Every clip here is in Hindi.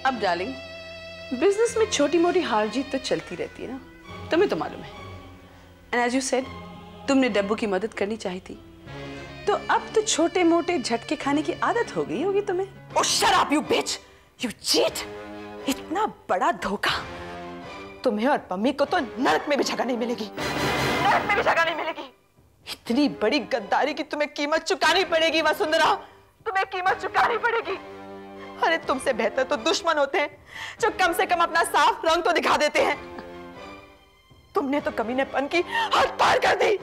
अब डार्लिंग, बिजनेस में छोटी मोटी हार जीत तो चलती रहती है ना, तुम्हें तो मालूम है। एंड एज यू सेड, तुमने डब्बू की मदद करनी चाहिए थी, तो अब तो छोटे मोटे झटके खाने की आदत हो गई होगी तुम्हें। Oh, shut up, you bitch! You cheat! इतना बड़ा धोखा तुम्हें और मम्मी को तो नरक में भी जगह नहीं मिलेगी, नरक में भी जगह नहीं मिलेगी। इतनी बड़ी गद्दारी की तुम्हें कीमत चुकानी पड़ेगी वसुंधरा, तुम्हें कीमत चुकानी पड़ेगी। अरे तुमसे बेहतर तो दुश्मन होते हैं जो कम से कम अपना साफ रंग तो दिखा देते हैं। तुमने तो कमीनेपन की हद पार कर दी।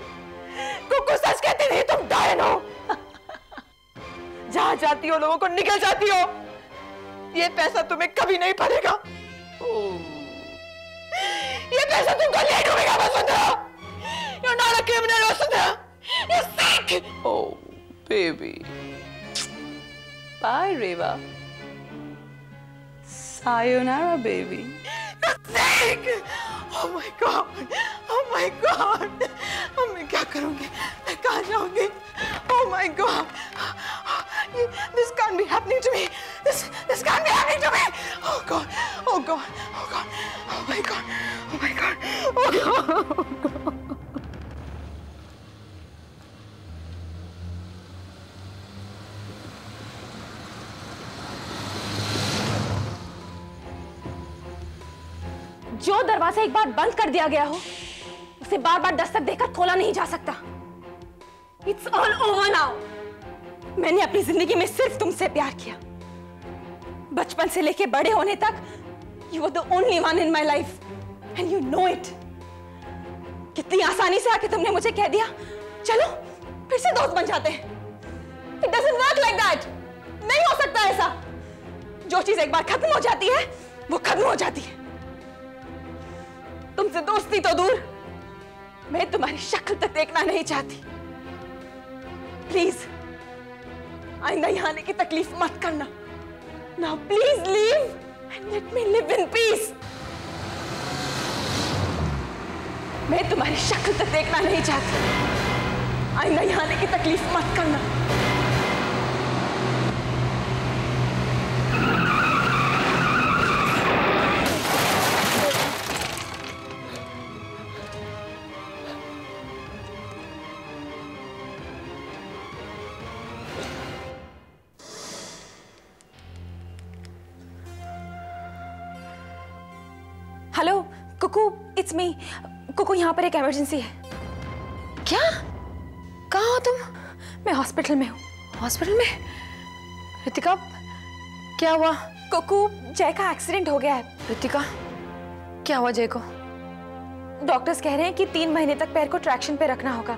कुकु सच कहती थी, तुम डायन हो। जहां जाती हो लोगों को निकल जाती हो। ये पैसा तुम्हें कभी नहीं भरेगा। ये पैसा तुमको नहीं डूबेगा Vasundhara. You're not a criminal, Vasundhara. You're sick. Oh, baby. Bye, Reva. Sayonara, baby. You're sick. Oh my God. Oh my God. अब मैं क्या करूंगी? मैं कहाँ जाऊंगी? Oh my God. This can't be happening to me. This can't be happening to me. Oh God. Oh God. Oh God. Oh my God. Oh my God. Oh God. Oh God. जो दरवाजा एक बार बंद कर दिया गया हो, उसे बार बार दस्तक देकर खोला नहीं जा सकता। It's all over now. मैंने अपनी जिंदगी में सिर्फ तुमसे प्यार किया। बचपन से लेके बड़े होने तक you were the only one in my life and you know it. कितनी आसानी से आके तुमने मुझे कह दिया, चलो फिर से दोस्त बन जाते हैं। It doesn't work like that. नहीं हो सकता ऐसा। जो चीज एक बार खत्म हो जाती है, वो खत्म हो जाती है। तुमसे दोस्ती तो दूर, मैं तुम्हारी शक्ल तक देखना नहीं चाहती। प्लीज आइंदा यहाँ आने की तकलीफ मत करना। Now please leave and let me live in peace. मैं तुम्हारी शक्ल तक देखना नहीं चाहती। आइंदा यहाँ आने की तकलीफ मत करना। Hello Kuku, it's me. Kuku, यहाँ पर एक इमरजेंसी है। क्या? कहाँ हो तुम? मैं हॉस्पिटल में हूँ। हॉस्पिटल में? रितिका, क्या हुआ? कुकू, जय का एक्सीडेंट हो गया है। रितिका, क्या हुआ जय को? डॉक्टर्स कह रहे हैं कि 3 महीने तक पैर को ट्रैक्शन पे रखना होगा।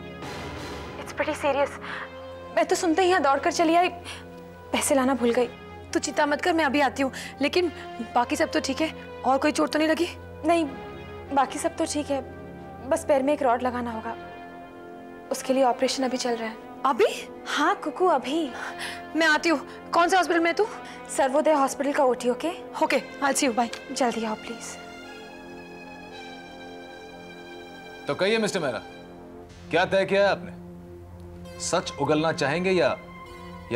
It's pretty serious. मैं तो सुनते ही यहाँ दौड़ कर चली आई, पैसे लाना भूल गई। तू चिंता मत कर, मैं अभी आती हूँ। लेकिन बाकी सब तो ठीक है? और कोई चोट तो नहीं लगी? नहीं, बाकी सब तो ठीक है। बस पैर में एक रॉड लगाना होगा, उसके लिए ऑपरेशन अभी चल रहा है। अभी? हाँ कुकू, अभी। मैं आती हूँ। कौन से हॉस्पिटल में तू? सर्वोदय हॉस्पिटल का OT. Okay okay, I see you, bye. जल्दी आओ प्लीज। तो कहिए मिस्टर मेहरा, क्या तय किया है आपने? सच उगलना चाहेंगे या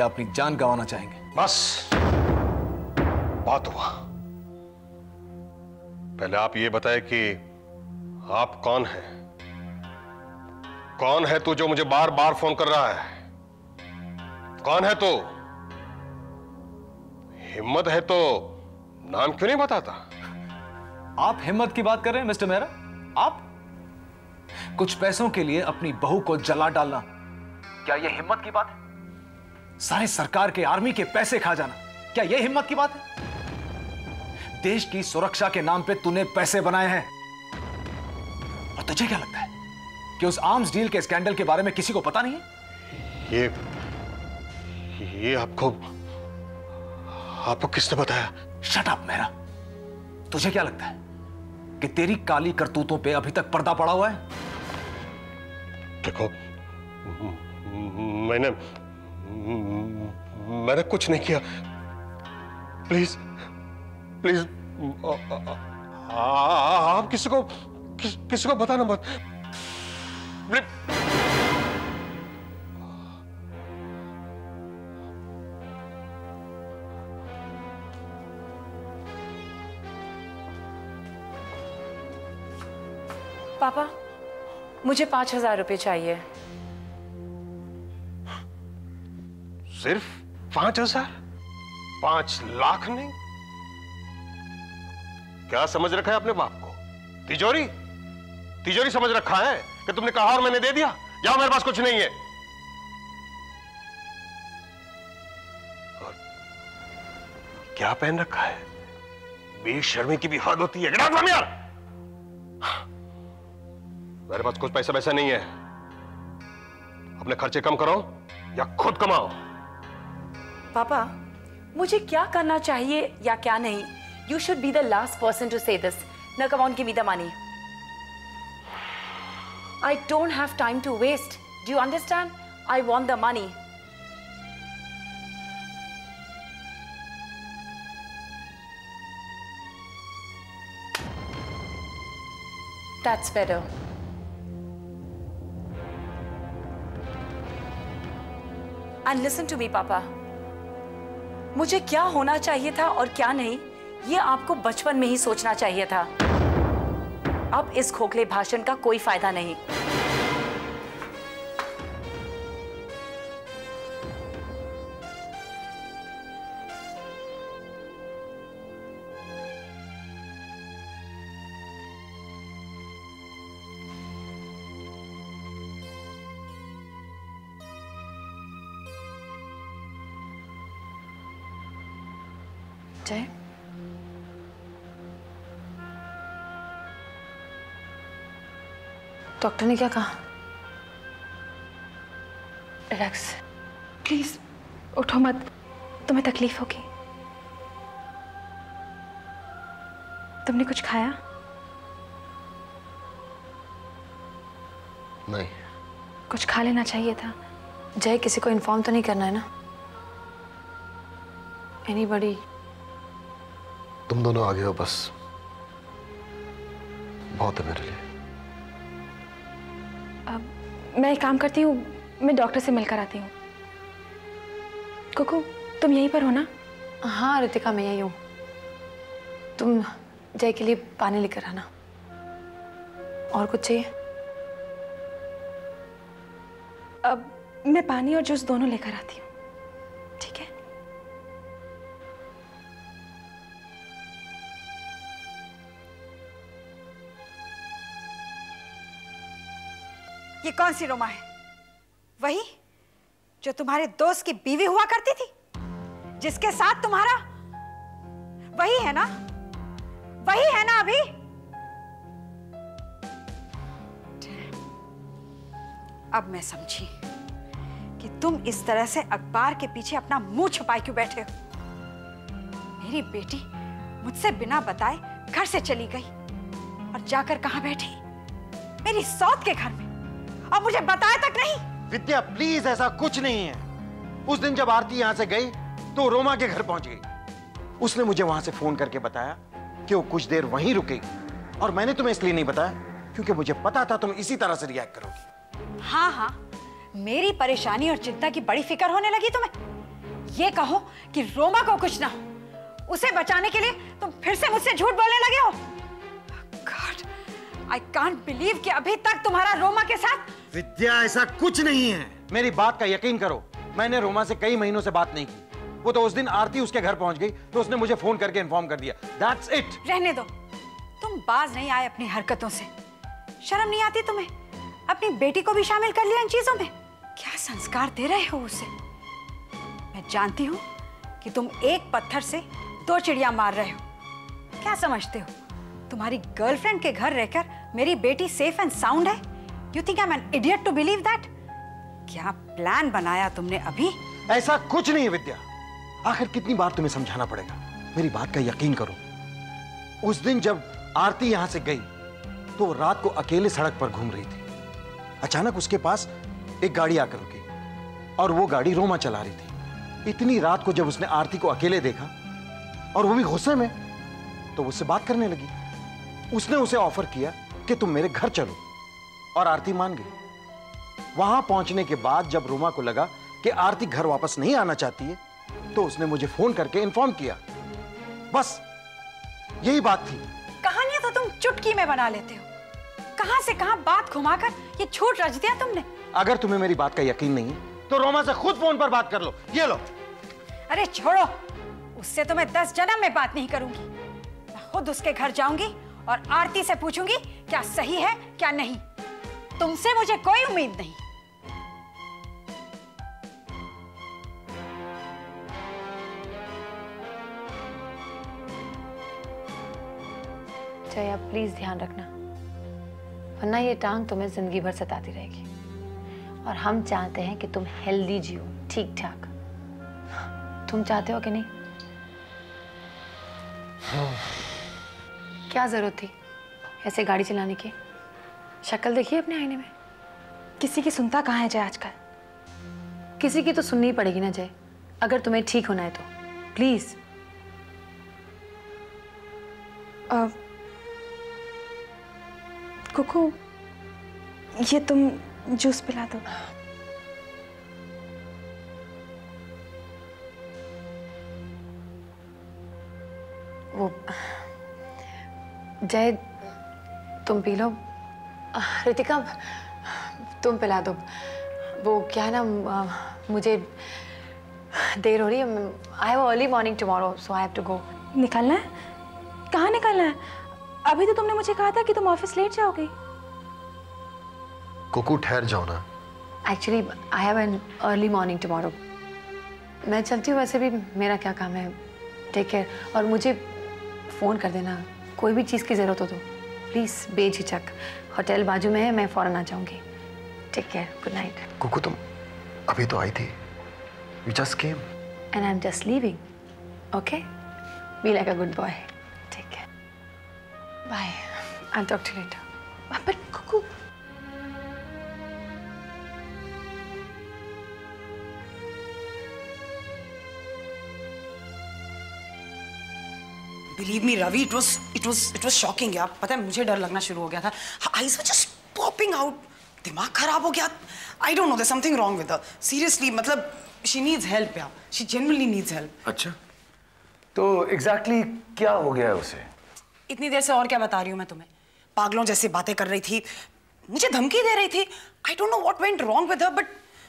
अपनी जान गंवाना चाहेंगे? बस बात हुआ। पहले आप ये बताएं कि आप कौन हैं? कौन है तू जो मुझे बार बार फोन कर रहा है? कौन है तू? हिम्मत है तो नाम क्यों नहीं बताता? आप हिम्मत की बात कर रहे हैं मिस्टर मेहरा? आप कुछ पैसों के लिए अपनी बहू को जला डालना, क्या यह हिम्मत की बात है? सारे सरकार के आर्मी के पैसे खा जाना, क्या यह हिम्मत की बात है? देश की सुरक्षा के नाम पे तूने पैसे बनाए हैं। और तुझे क्या लगता है कि उस आर्म्स डील के स्कैंडल के बारे में किसी को पता नहीं है? ये आपको किसने बताया? Shut up Mehra. तुझे क्या लगता है कि तेरी काली करतूतों पे अभी तक पर्दा पड़ा हुआ है? देखो, मैंने कुछ नहीं किया। प्लीज प्लीज आप किसी को बताना मत। पापा, मुझे 5,000 रुपए चाहिए। सिर्फ 5,000? 5 लाख नहीं? क्या समझ रखा है अपने बाप को? तिजोरी? तिजोरी समझ रखा है कि तुमने कहा और मैंने दे दिया? जाओ, मेरे पास कुछ नहीं है। और क्या पहन रखा है? बेशर्मी की भी हद होती है। यार, मेरे पास कुछ पैसा वैसा नहीं है। अपने खर्चे कम करो या खुद कमाओ। पापा, मुझे क्या करना चाहिए या क्या नहीं? You should be the last person to say this. Now come on, give me the money. I don't have time to waste. Do you understand? I want the money. That's better. And listen to me, Papa. मुझे क्या होना चाहिए था और क्या नहीं, ये आपको बचपन में ही सोचना चाहिए था। अब इस खोखले भाषण का कोई फायदा नहीं। जय, डॉक्टर ने क्या कहा? रिलैक्स, प्लीज उठो मत, तुम्हें तकलीफ होगी। तुमने कुछ खाया? नहीं। कुछ खा लेना चाहिए था। जय, किसी को इन्फॉर्म तो नहीं करना है ना? एनीबॉडी? तुम दोनों आ गए हो, बस बहुत है मेरे लिए। अब मैं एक काम करती हूँ, मैं डॉक्टर से मिलकर आती हूँ। कुकू, तुम यहीं पर हो ना? हाँ रितिका, मैं यही हूँ। तुम जय के लिए पानी लेकर आना। और कुछ चाहिए? अब मैं पानी और जूस दोनों लेकर आती हूँ, ठीक है? ये कौन सी रोमा है? वही जो तुम्हारे दोस्त की बीवी हुआ करती थी, जिसके साथ तुम्हारा? वही है ना? वही है ना अभी? अब मैं समझी कि तुम इस तरह से अखबार के पीछे अपना मुंह छुपाए क्यों बैठे हो। मेरी बेटी मुझसे बिना बताए घर से चली गई और जाकर कहां बैठी? मेरी सौत के घर में, और मुझे बताया तक नहीं। विद्या प्लीज, ऐसा कुछ नहीं है। उस दिन जब आरती यहां से गई तो रोमा के घर पहुंच गई। उसने मुझे वहां से फोन करके बताया कि वो कुछ देर वहीं रुकेगी, और मैंने तुम्हें इसलिए नहीं बताया क्योंकि मुझे पता था तुम इसी तरह से रिएक्ट करोगी। हाँ हाँ, मेरी परेशानी और चिंता की बड़ी फिक्र होने लगी तुम्हें। ये कहो कि रोमा को कुछ ना हो, उसे बचाने के लिए तुम फिर से मुझसे झूठ बोलने लगे हो। गॉड, आई कांट बिलीव कि अभी तक तुम्हारा रोमा के साथ। विद्या, ऐसा कुछ नहीं है। मेरी बात का यकीन करो, मैंने रोमा से कई महीनों से बात नहीं की। वो तो उस दिन आरती उसके घर पहुंच गई तो उसने मुझे फोन करके इन्फॉर्म कर दिया। That's it. रहने दो, तुम बाज नहीं आए अपनी हरकतों से। शर्म नहीं आती तुम्हें? अपनी बेटी को भी शामिल कर लिया इन चीजों में। क्या संस्कार दे रहे हो उसे? मैं जानती हूं कि तुम एक पत्थर से 2 चिड़िया मार रहे हो। क्या समझते हो तुम्हारी गर्लफ्रेंड के घर रहकर मेरी बेटी सेफ एंड साउंड है? You think I am an idiot to believe that? क्या प्लान बनाया तुमने अभी? ऐसा कुछ नहीं है विद्या। आखिर कितनी बार तुम्हें समझाना पड़ेगा? मेरी बात का यकीन करो। उस दिन जब आरती यहां से गई तो वो रात को अकेले सड़क पर घूम रही थी। अचानक उसके पास एक गाड़ी आकर रुकी और वो गाड़ी रोमा चला रही थी। इतनी रात को जब उसने आरती को अकेले देखा और वो भी गुस्से में, तो उससे बात करने लगी। उसने उसे ऑफर किया कि तुम मेरे घर चलो, और आरती मान गई। वहां पहुंचने के बाद जब रोमा को लगा कि आरती घर वापस नहीं आना चाहती है तो उसने मुझे फोन करके इन्फॉर्म किया। बस यही बात थी। कहानियां तो तुम चुटकी में बना लेते हो। कहां से कहां बात घुमाकर ये झूठ रच दिया तुमने। अगर तुम्हें मेरी बात का यकीन नहीं तो रोमा से खुद फोन पर बात कर लो। ये लो। अरे छोड़ो, उससे तो मैं 10 जन्म में बात नहीं करूंगी। मैं खुद उसके घर जाऊंगी और आरती से पूछूंगी क्या सही है क्या नहीं। तुमसे मुझे कोई उम्मीद नहीं। जया प्लीज ध्यान रखना, वरना ये टांग तुम्हें जिंदगी भर सताती रहेगी। और हम चाहते हैं कि तुम हेल्दी जियो, ठीक ठाक। तुम चाहते हो कि नहीं? क्या जरूरत थी ऐसे गाड़ी चलाने की? शक्ल देखिए अपने आईने में। किसी की सुनता कहाँ है जय आजकल? किसी की तो सुननी ही पड़ेगी ना जय, अगर तुम्हें ठीक होना है तो। प्लीज। कुकू, ये तुम जूस पिला दो। वो जय तुम पी लो। रितिका तुम पिला दो। वो क्या है ना, मुझे देर हो रही है। I have early morning tomorrow so I have to go. निकलना है? कहाँ निकलना है? अभी तो तुमने मुझे कहा था कि तुम ऑफिस लेट जाओगे। कुकू ठहर जाओ ना। Actually I have an early morning tomorrow. मैं चलती हूँ, वैसे भी मेरा क्या काम है। टेक केयर, और मुझे फ़ोन कर देना कोई भी चीज़ की ज़रूरत हो तो प्लीज़, बेझिझक। होटल बाजू में है, मैं फ़ौरन आ जाऊँगी। Take care, good night. Kuku तुम अभी तो आई थी। You just came. And I'm just leaving. Okay? Be like a good boy. Take care. Bye. I'll talk to you later. But Cuckoo. Believe me, Ravi, it was shocking यार। पता है मुझे डर लगना शुरू हो गया था। Eyes were just popping out. दिमाग खराब हो गया। I don't know, there's something wrong with her. Seriously, मतलब she needs help यार। She genuinely needs help. अच्छा, तो exactly क्या हो गया है उसे? इतनी देर से और क्या बता रही हूँ मैं तुम्हें? पागलों जैसी बातें कर रही थी, मुझे धमकी दे रही थी। I don't know what went wrong with her, but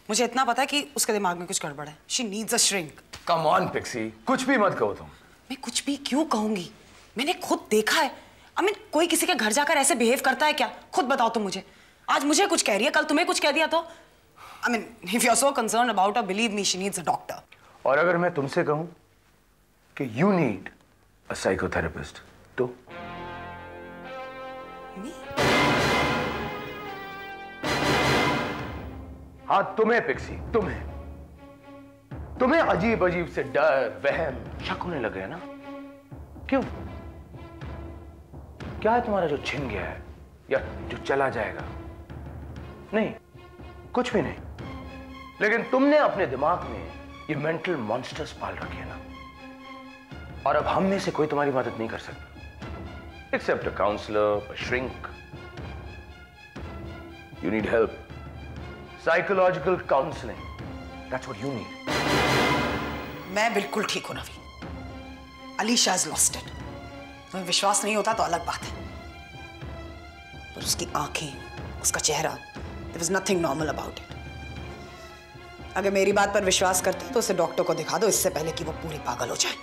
मुझे इतना पता है कि उसके दिमाग में कुछ गड़बड़ है। She needs a shrink. Come on, Pixie, कुछ भी मत कहो तुम। मैं कुछ भी क्यों कहूंगी? मैंने खुद देखा है। I mean, कोई किसी के घर जाकर ऐसे बिहेव करता है क्या? खुद बताओ तुम मुझे। आज मुझे कुछ कह रही है, कल तुम्हें कुछ कह दिया तो? I mean, if you're so concerned about her, believe me, she needs a doctor. और अगर मैं तुमसे कहूं कि you need a psychotherapist, तो? हाँ, तुम्हें पिक्सी, तुम्हें अजीब अजीब से डर, वहम, शक होने लगे है ना? क्यों? क्या है तुम्हारा जो छिन गया है या जो चला जाएगा? नहीं, कुछ भी नहीं। लेकिन तुमने अपने दिमाग में ये मेंटल मॉन्स्टर्स पाल रखे हैं ना, और अब हम में से कोई तुम्हारी मदद नहीं कर सकता except a counsellor, a shrink. You need help, psychological counselling, that's what you need. मैं बिल्कुल ठीक हूं Ravi. Alisha has lost it. तुम्हें विश्वास नहीं होता तो अलग बात है, पर उसकी आंखें, उसका चेहरा, there was nothing normal about it. अगर मेरी बात पर विश्वास करते तो उसे डॉक्टर को दिखा दो, इससे पहले कि वो पूरी पागल हो जाए।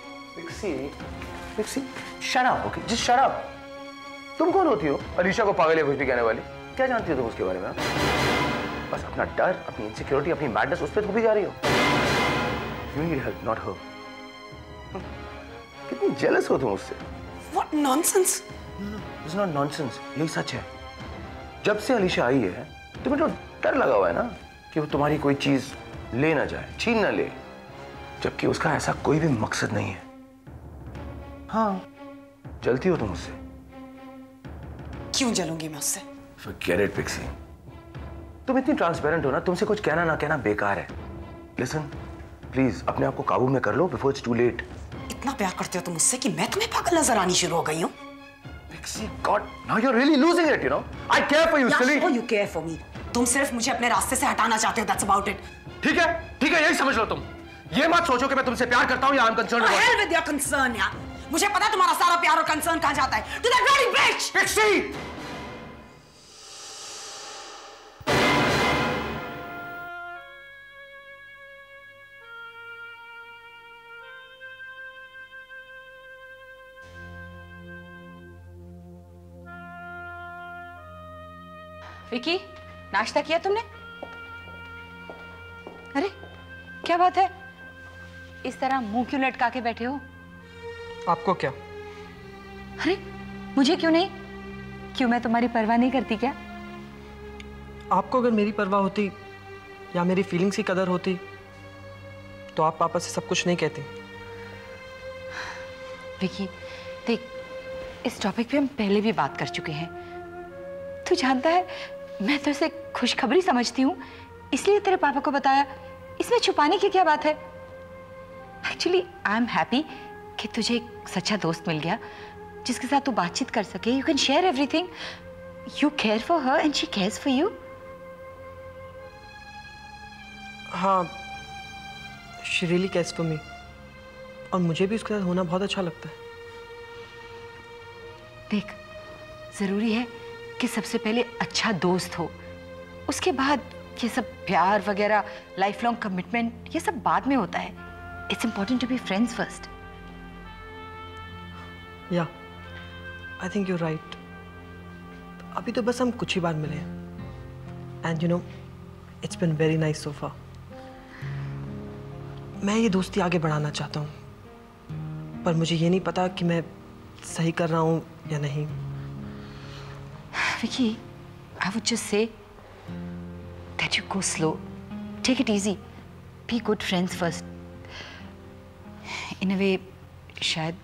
Pixie, shut up, okay? Just shut up. तुम कौन होती हो अलीशा को पागल या कुछ भी कहने वाली? क्या जानती हो तुम उसके बारे में? बस अपना डर, अपनी इनसिक्योरिटी, अपनी मैडनेस उस पर थोपी जा रही हो। You need help, not her. कितनी जेलस हो तुम उससे? What nonsense? No, it's not nonsense. यही सच है। जब से अलीशा आई है, तुम्हें तो डर लगा हुआ है ना कि वो तुम्हारी कोई चीज ले ना जाए, छीन ना ले, जबकि उसका ऐसा कोई भी मकसद नहीं है। हाँ, जलती हो तुम उससे। क्यों जलूंगी मैं उससे? Forget it, Pixie. तुम इतनी ट्रांसपेरेंट हो ना, तुमसे कुछ कहना ना कहना बेकार है। Listen, प्लीज अपने आप को काबू में कर लो before it's too late. इतना प्यार करते हो तुम मुझसे कि मैं तुम्हें पागल नजर आनी शुरू हो गई हूँ। Pixie, God, now you're really losing it, you know. I care for you, silly. Yeah, sure you care for me. तुम सिर्फ मुझे अपने रास्ते से हटाना चाहते हो, that's about it. ठीक है, यही समझ लो तुम। ये मत सोचो कि मैं तुमसे प्यार करता हूँ या I'm concerned about it. Hell with your concern, यार। मुझे पता है तुम्हारा सारा प्यार और कंसर्न कहाँ जाता है। To that bloody bitch! Pixie! Vicky, नाश्ता किया तुमने? अरे क्या बात है, इस तरह मुंह क्यों लटका के बैठे हो? आपको क्या? अरे मुझे क्यों नहीं? क्यों मैं तुम्हारी परवाह नहीं करती क्या? आपको अगर मेरी परवाह होती या मेरी फीलिंग्स की कदर होती तो आप पापा से सब कुछ नहीं कहती। विकी देख, इस टॉपिक पे हम पहले भी बात कर चुके हैं। तू जानता है मैं तो इसे खुशखबरी समझती हूँ, इसलिए तेरे पापा को बताया। इसमें छुपाने की क्या बात है? एक्चुअली आई एम हैप्पी कि तुझे एक सच्चा दोस्त मिल गया जिसके साथ तू बातचीत कर सके। You can share everything. You care for her and she cares for you. हाँ, she really cares for me, और मुझे भी उसके साथ होना बहुत अच्छा लगता है। देख, जरूरी है कि सबसे पहले अच्छा दोस्त हो, उसके बाद ये सब प्यार वगैरह, लाइफ लॉन्ग कमिटमेंट, ये सब बाद में होता है। It's important to be friends first. Yeah I think you right. अभी तो बस हम कुछ ही बार मिले हैं, and you know it's been very nice so far. मैं ये दोस्ती आगे बढ़ाना चाहता हूँ, पर मुझे ये नहीं पता कि मैं सही कर रहा हूँ या नहीं। Vicky, I would just say that you go slow. Take it easy. Be good friends first. In a way, शायद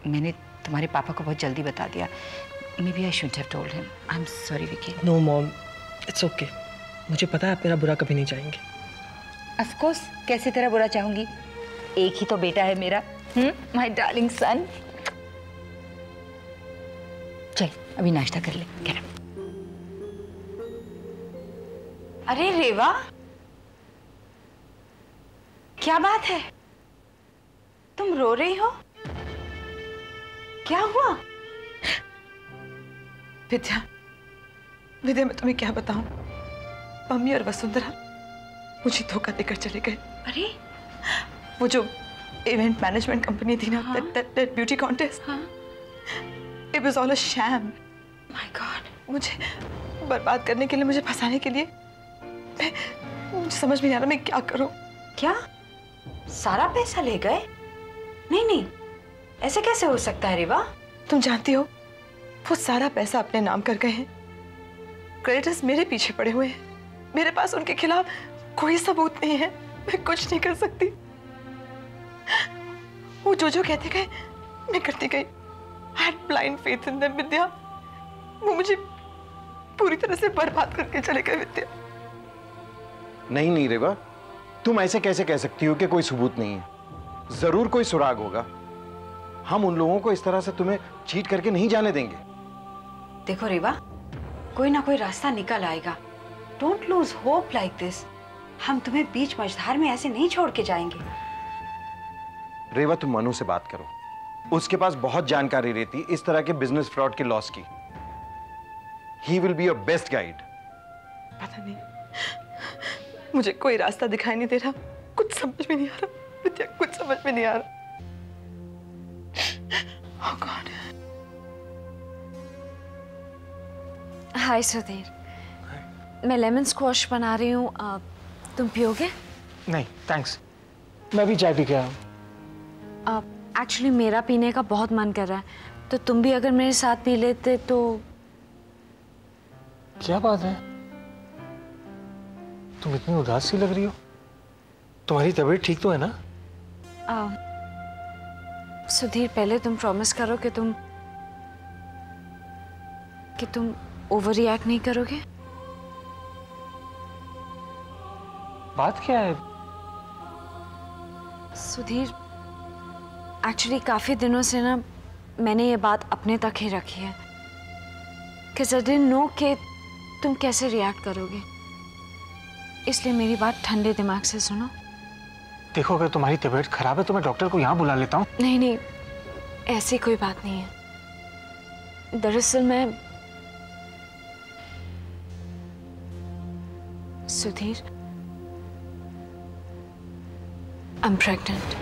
मैंने तुम्हारे पापा को बहुत जल्दी बता दिया। Maybe I shouldn't have told him. I'm sorry, Vicky. No, Mom. It's okay. मुझे पता है आप मेरा बुरा कभी नहीं चाहेंगे। Of course, कैसे तेरा बुरा चाहूंगी? एक ही तो बेटा है मेरा। My darling son. चल अभी नाश्ता कर ले। क्या? अरे रेवा, क्या बात है? तुम रो रही हो? क्या हुआ? विद्या, विद्या मैं तुम्हें क्या बताऊं? मम्मी और वसुंधरा मुझे धोखा देकर चले गए। अरे वो जो इवेंट मैनेजमेंट कंपनी थी ना, that beauty contest, it was all a sham. My God, मुझे बर्बाद करने के लिए, मुझे फंसाने के लिए, मुझे समझ में नहीं आ रहा मैं क्या करूं। क्या सारा पैसा ले गए? नहीं नहीं, ऐसे कैसे हो सकता है रेवा? तुम जानती हो वो सारा पैसा अपने नाम कर गए हैं। क्रेडिटर्स मेरे पीछे पड़े हुए हैं, मेरे पास उनके खिलाफ कोई सबूत नहीं है, मैं कुछ नहीं कर सकती। वो जो कहते गए मैं करती गई। I had blind faith in them, विद्या। वो मुझे पूरी तरह से बर्बाद करके चले गए विद्या। नहीं रेवा, तुम ऐसे कैसे कह सकती हो कि कोई सबूत नहीं है? जरूर कोई सुराग होगा। हम उन लोगों को इस तरह से तुम्हें चीट करके नहीं जाने देंगे। देखो रेवा, कोई ना कोई रास्ता निकल आएगा। Don't lose hope like this. हम तुम्हें बीच मझधार में ऐसे नहीं छोड़ के जाएंगे। रेवा, तुम मनु से बात करो, उसके पास बहुत जानकारी रहती इस तरह के बिजनेस फ्रॉड के लॉस की। He will be your best guide. पता नहीं, मुझे कोई रास्ता दिखाई नहीं दे रहा, कुछ समझ में नहीं आ रहा विद्या, कुछ समझ में नहीं आ रहा। Oh God. हाय सुधीर, मैं लेमन स्क्वॉश बना रही हूँ, तुम पियोगे? नहीं थैंक्स, मैं भी चाय पी के आया हूँ। एक्चुअली मेरा पीने का बहुत मन कर रहा है, तो तुम भी अगर मेरे साथ पी लेते तो। क्या बात है, तुम इतनी उदास सी लग रही हो? तुम्हारी तबीयत ठीक तो है ना? सुधीर, पहले तुम प्रॉमिस करो कि तुम ओवर रिएक्ट नहीं करोगे। बात क्या है? सुधीर, एक्चुअली काफी दिनों से ना मैंने ये बात अपने तक ही रखी है कि आई डिडंट नो कि तुम कैसे रिएक्ट करोगे, इसलिए मेरी बात ठंडे दिमाग से सुनो। देखो, अगर तुम्हारी तबीयत खराब है तो मैं डॉक्टर को यहाँ बुला लेता हूँ। नहीं नहीं, ऐसी कोई बात नहीं है। दरअसल मैं सुधीर, आई एम प्रेग्नेंट।